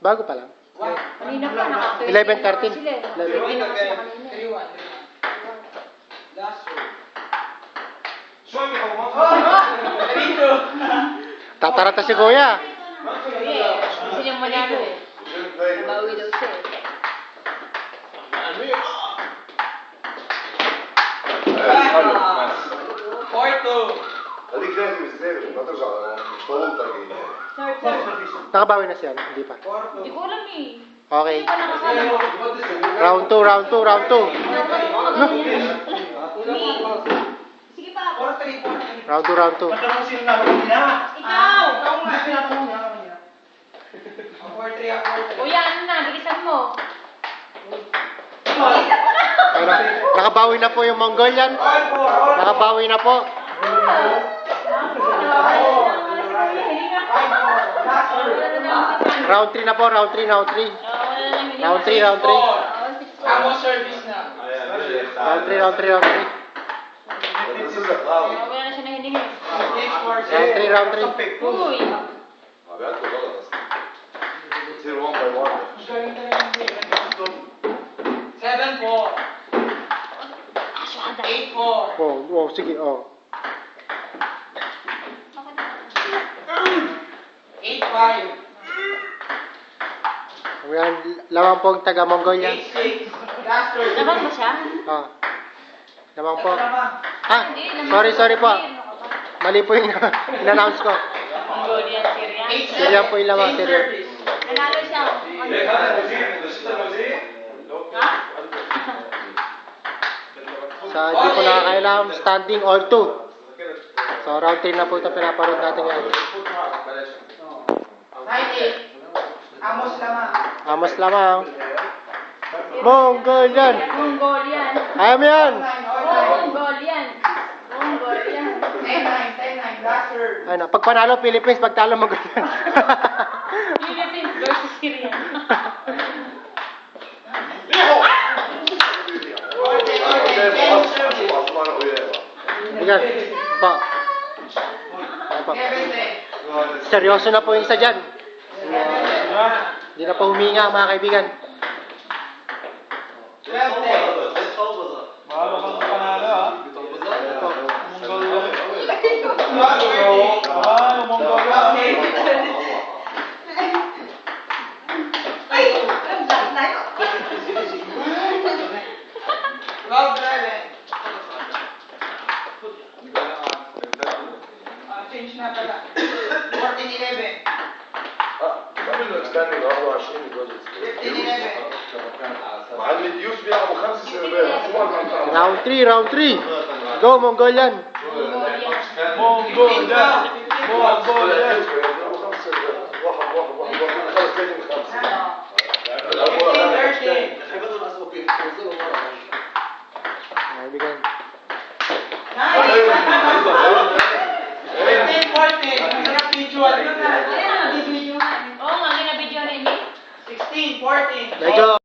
Bago pa lang. Kanina pa, naka 11:13. sila. 11 na kasi kanina. 3-1. Last word. Tatarata si Kuya. Kasi yung manalo eh. Bawi daw siya eh. خليك لازم ازاي ما ترجع مش طولتك Nakabawi na siya, hindi pa. Hindi ko alam eh. Okay. Hindi pa nakakala mo. Round 2, round 2, round 2. Sige pa. 4-3. Round 2, round 2. Ikaw! 4-3. Kuya, ano na? Bilisan mo. Ano? Nakabawi na po yung Mongolian. Nakabawi na po. Round 3 na po, round 3, round 3. Round 3, round 3. Amo service na. Round 3, round 3, round 3. This is a cloud. Wala na siya nahiningi. Round 3, round 3. Uy. عملته غلط اصلا تصير 1 by 1 7-4. 8-4. Oh, sige, oh. 8-5. Ayan, lamang po ang taga-Mongolian. 8-6. Last word. Dapat ba siya? Oh. Lamang po. Ito naman. Ah, sorry po. Mali po yung in-announce ko. Mongolian, Syrian. 8-7. Syrian po yung lamang, Same Syrian. service. Nanalo siya. Ha? Sa hindi po nakakailangan standing all 2. So round 3 na po ito pinaparod natin ngayon. 9-8. Amos naman. Amos lamang. Mongolian! Mongolian. Ayaw mo yan! Mongolian. Mongolian. 10-9. Last word. Ay na, pag panalo Philippines, pag talo Mongolian. Philippines versus Syrian. Bigan. Pa. Ay pa. 7-10. Seryoso na po yung isa dyan. Hindi na pa huminga mga kaibigan. 12-10. Change na pala. 14-11. قبل الاكسباندنج 24 جوزز 15-11. مع الديوس بيلعبوا 5 سنوات Round 3, round 3. Go Mongolian. Mongolian. Kaibigan. 14. Oo nga, may na-video rin eh. 16-14. Medyo